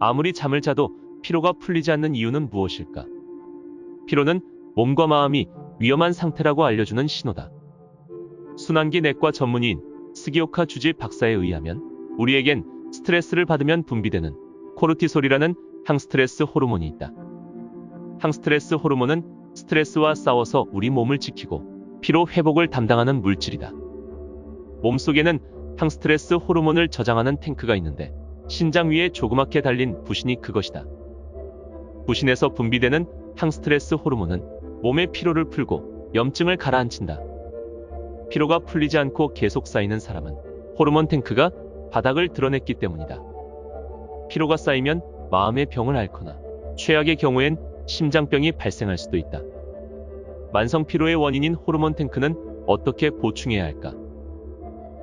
아무리 잠을 자도 피로가 풀리지 않는 이유는 무엇일까? 피로는 몸과 마음이 위험한 상태라고 알려주는 신호다. 순환기 내과 전문의인 스기오카 주지 박사에 의하면 우리에겐 스트레스를 받으면 분비되는 코르티솔이라는 항스트레스 호르몬이 있다. 항스트레스 호르몬은 스트레스와 싸워서 우리 몸을 지키고 피로 회복을 담당하는 물질이다. 몸속에는 항스트레스 호르몬을 저장하는 탱크가 있는데 신장 위에 조그맣게 달린 부신이 그것이다. 부신에서 분비되는 항스트레스 호르몬은 몸의 피로를 풀고 염증을 가라앉힌다. 피로가 풀리지 않고 계속 쌓이는 사람은 호르몬 탱크가 바닥을 드러냈기 때문이다. 피로가 쌓이면 마음의 병을 앓거나 최악의 경우엔 심장병이 발생할 수도 있다. 만성 피로의 원인인 호르몬 탱크는 어떻게 보충해야 할까?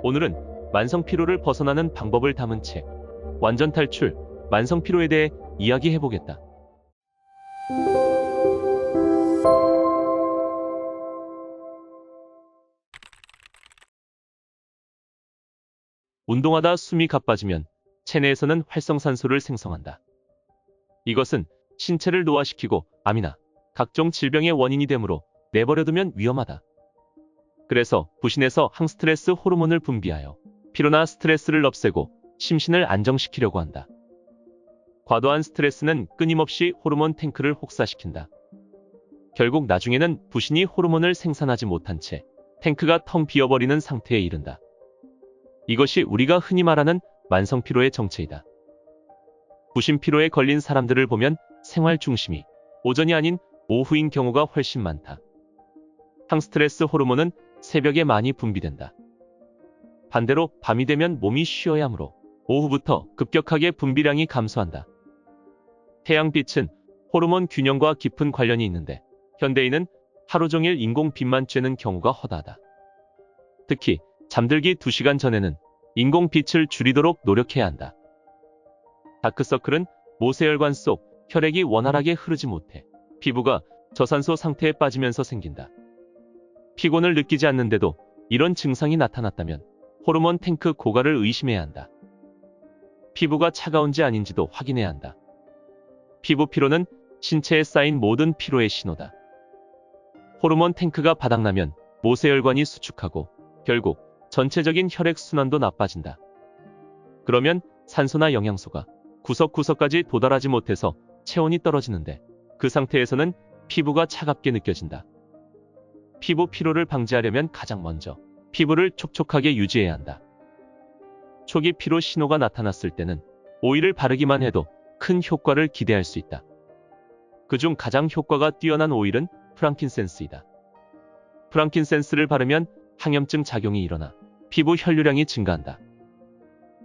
오늘은 만성 피로를 벗어나는 방법을 담은 책 완전 탈출 만성 피로에 대해 이야기해보겠다. 운동하다 숨이 가빠지면 체내에서는 활성산소를 생성한다. 이것은 신체를 노화시키고 암이나 각종 질병의 원인이 되므로 내버려두면 위험하다. 그래서 부신에서 항스트레스 호르몬을 분비하여 피로나 스트레스를 없애고 심신을 안정시키려고 한다. 과도한 스트레스는 끊임없이 호르몬 탱크를 혹사시킨다. 결국 나중에는 부신이 호르몬을 생산하지 못한 채 탱크가 텅 비어버리는 상태에 이른다. 이것이 우리가 흔히 말하는 만성 피로의 정체이다. 부신 피로에 걸린 사람들을 보면 생활 중심이 오전이 아닌 오후인 경우가 훨씬 많다. 항스트레스 호르몬은 새벽에 많이 분비된다. 반대로 밤이 되면 몸이 쉬어야 하므로 오후부터 급격하게 분비량이 감소한다. 태양빛은 호르몬 균형과 깊은 관련이 있는데 현대인은 하루 종일 인공빛만 쬐는 경우가 허다하다. 특히 잠들기 2시간 전에는 인공빛을 줄이도록 노력해야 한다. 다크서클은 모세혈관 속 혈액이 원활하게 흐르지 못해 피부가 저산소 상태에 빠지면서 생긴다. 피곤을 느끼지 않는데도 이런 증상이 나타났다면 호르몬 탱크 고갈을 의심해야 한다. 피부가 차가운지 아닌지도 확인해야 한다. 피부 피로는 신체에 쌓인 모든 피로의 신호다. 호르몬 탱크가 바닥나면 모세혈관이 수축하고 결국 전체적인 혈액 순환도 나빠진다. 그러면 산소나 영양소가 구석구석까지 도달하지 못해서 체온이 떨어지는데 그 상태에서는 피부가 차갑게 느껴진다. 피부 피로를 방지하려면 가장 먼저 피부를 촉촉하게 유지해야 한다. 초기 피로 신호가 나타났을 때는 오일을 바르기만 해도 큰 효과를 기대할 수 있다. 그중 가장 효과가 뛰어난 오일은 프랑킨센스이다. 프랑킨센스를 바르면 항염증 작용이 일어나 피부 혈류량이 증가한다.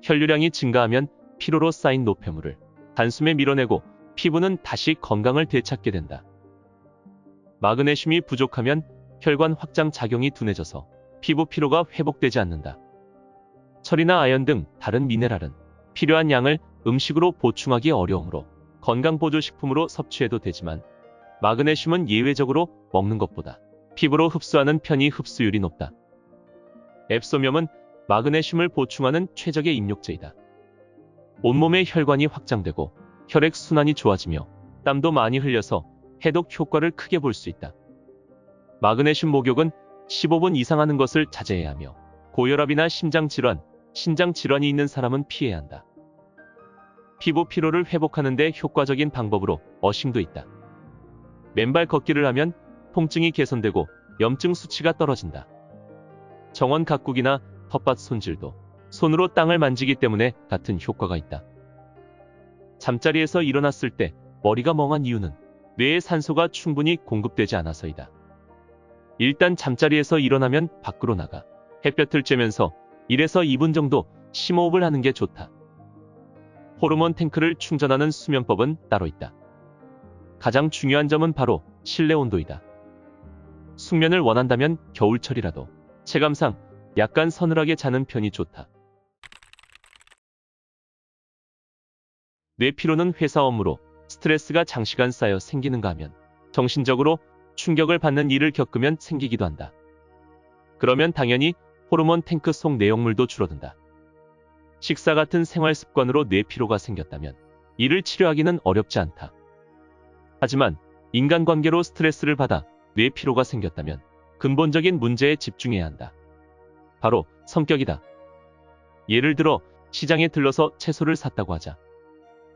혈류량이 증가하면 피로로 쌓인 노폐물을 단숨에 밀어내고 피부는 다시 건강을 되찾게 된다. 마그네슘이 부족하면 혈관 확장 작용이 둔해져서 피부 피로가 회복되지 않는다. 철이나 아연 등 다른 미네랄은 필요한 양을 음식으로 보충하기 어려우므로 건강보조식품으로 섭취해도 되지만 마그네슘은 예외적으로 먹는 것보다 피부로 흡수하는 편이 흡수율이 높다. 앱소녰은 마그네슘을 보충하는 최적의 입욕제이다. 온몸의 혈관이 확장되고 혈액 순환이 좋아지며 땀도 많이 흘려서 해독 효과를 크게 볼 수 있다. 마그네슘 목욕은 15분 이상 하는 것을 자제해야 하며 고혈압이나 심장질환, 신장질환이 있는 사람은 피해야 한다. 피부 피로를 회복하는 데 효과적인 방법으로 어싱도 있다. 맨발 걷기를 하면 통증이 개선되고 염증 수치가 떨어진다. 정원 가꾸기나 텃밭 손질도 손으로 땅을 만지기 때문에 같은 효과가 있다. 잠자리에서 일어났을 때 머리가 멍한 이유는 뇌에 산소가 충분히 공급되지 않아서이다. 일단 잠자리에서 일어나면 밖으로 나가 햇볕을 쬐면서 1에서 2분 정도 심호흡을 하는 게 좋다. 호르몬 탱크를 충전하는 수면법은 따로 있다. 가장 중요한 점은 바로 실내 온도이다. 숙면을 원한다면 겨울철이라도 체감상 약간 서늘하게 자는 편이 좋다. 뇌 피로는 회사 업무로 스트레스가 장시간 쌓여 생기는가 하면 정신적으로 충격을 받는 일을 겪으면 생기기도 한다. 그러면 당연히 호르몬 탱크 속 내용물도 줄어든다. 식사 같은 생활 습관으로 뇌 피로가 생겼다면 이를 치료하기는 어렵지 않다. 하지만 인간관계로 스트레스를 받아 뇌 피로가 생겼다면 근본적인 문제에 집중해야 한다. 바로 성격이다. 예를 들어 시장에 들러서 채소를 샀다고 하자.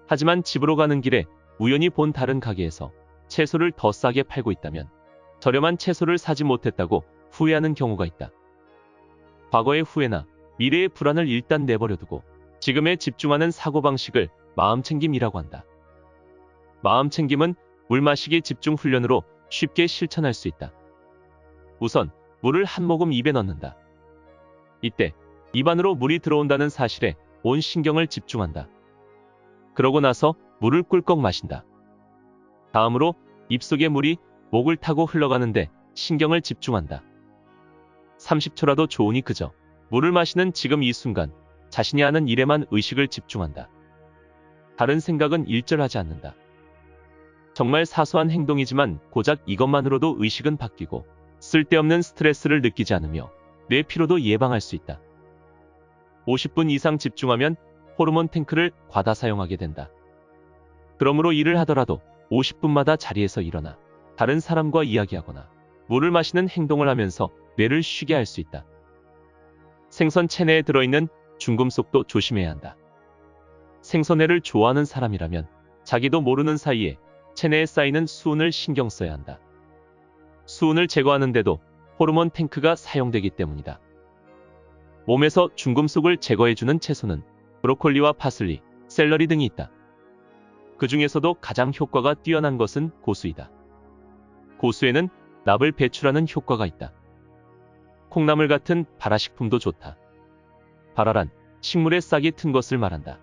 하지만 집으로 가는 길에 우연히 본 다른 가게에서 채소를 더 싸게 팔고 있다면 저렴한 채소를 사지 못했다고 후회하는 경우가 있다. 과거의 후회나 미래의 불안을 일단 내버려두고 지금에 집중하는 사고방식을 마음챙김이라고 한다. 마음챙김은 물 마시기 집중 훈련으로 쉽게 실천할 수 있다. 우선 물을 한 모금 입에 넣는다. 이때 입 안으로 물이 들어온다는 사실에 온 신경을 집중한다. 그러고 나서 물을 꿀꺽 마신다. 다음으로 입속의 물이 목을 타고 흘러가는데 신경을 집중한다. 30초라도 좋으니 그저 물을 마시는 지금 이 순간 자신이 하는 일에만 의식을 집중한다. 다른 생각은 일절하지 않는다. 정말 사소한 행동이지만 고작 이것만으로도 의식은 바뀌고 쓸데없는 스트레스를 느끼지 않으며 뇌 피로도 예방할 수 있다. 50분 이상 집중하면 호르몬 탱크를 과다 사용하게 된다. 그러므로 일을 하더라도 50분마다 자리에서 일어나 다른 사람과 이야기하거나 물을 마시는 행동을 하면서 뇌를 쉬게 할 수 있다. 생선 체내에 들어있는 중금속도 조심해야 한다. 생선회를 좋아하는 사람이라면 자기도 모르는 사이에 체내에 쌓이는 수은을 신경 써야 한다. 수은을 제거하는데도 호르몬 탱크가 사용되기 때문이다. 몸에서 중금속을 제거해주는 채소는 브로콜리와 파슬리, 샐러리 등이 있다. 그 중에서도 가장 효과가 뛰어난 것은 고수이다. 고수에는 납을 배출하는 효과가 있다. 콩나물 같은 발화식품도 좋다. 발화란 식물의 싹이 튼 것을 말한다.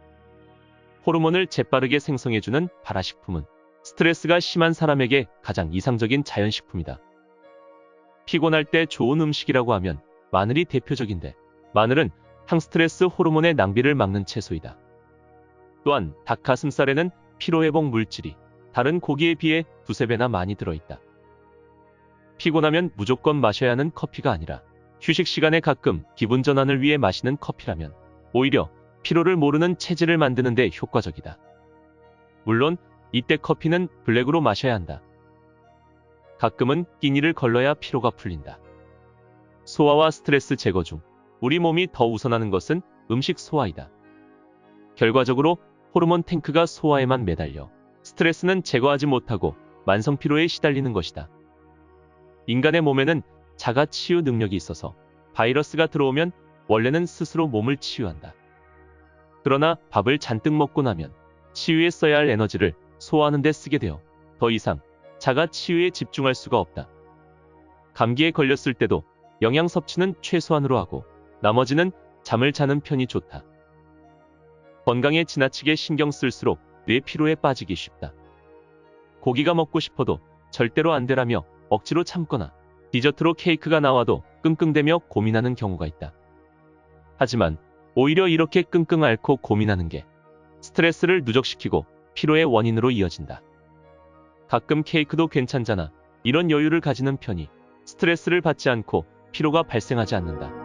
호르몬을 재빠르게 생성해주는 발화식품은 스트레스가 심한 사람에게 가장 이상적인 자연식품이다. 피곤할 때 좋은 음식이라고 하면 마늘이 대표적인데 마늘은 항스트레스 호르몬의 낭비를 막는 채소이다. 또한 닭가슴살에는 피로회복 물질이 다른 고기에 비해 두세 배나 많이 들어있다. 피곤하면 무조건 마셔야 하는 커피가 아니라 휴식 시간에 가끔 기분 전환을 위해 마시는 커피라면 오히려 피로를 모르는 체질을 만드는 데 효과적이다. 물론 이때 커피는 블랙으로 마셔야 한다. 가끔은 끼니를 걸러야 피로가 풀린다. 소화와 스트레스 제거 중 우리 몸이 더 우선하는 것은 음식 소화이다. 결과적으로 호르몬 탱크가 소화에만 매달려 스트레스는 제거하지 못하고 만성 피로에 시달리는 것이다. 인간의 몸에는 자가 치유 능력이 있어서 바이러스가 들어오면 원래는 스스로 몸을 치유한다. 그러나 밥을 잔뜩 먹고 나면 치유에 써야 할 에너지를 소화하는 데 쓰게 되어 더 이상 자가 치유에 집중할 수가 없다. 감기에 걸렸을 때도 영양 섭취는 최소한으로 하고 나머지는 잠을 자는 편이 좋다. 건강에 지나치게 신경 쓸수록 뇌 피로에 빠지기 쉽다. 고기가 먹고 싶어도 절대로 안 되라며 억지로 참거나 디저트로 케이크가 나와도 끙끙대며 고민하는 경우가 있다. 하지만 오히려 이렇게 끙끙 앓고 고민하는 게 스트레스를 누적시키고 피로의 원인으로 이어진다. 가끔 케이크도 괜찮잖아. 이런 여유를 가지는 편이 스트레스를 받지 않고 피로가 발생하지 않는다.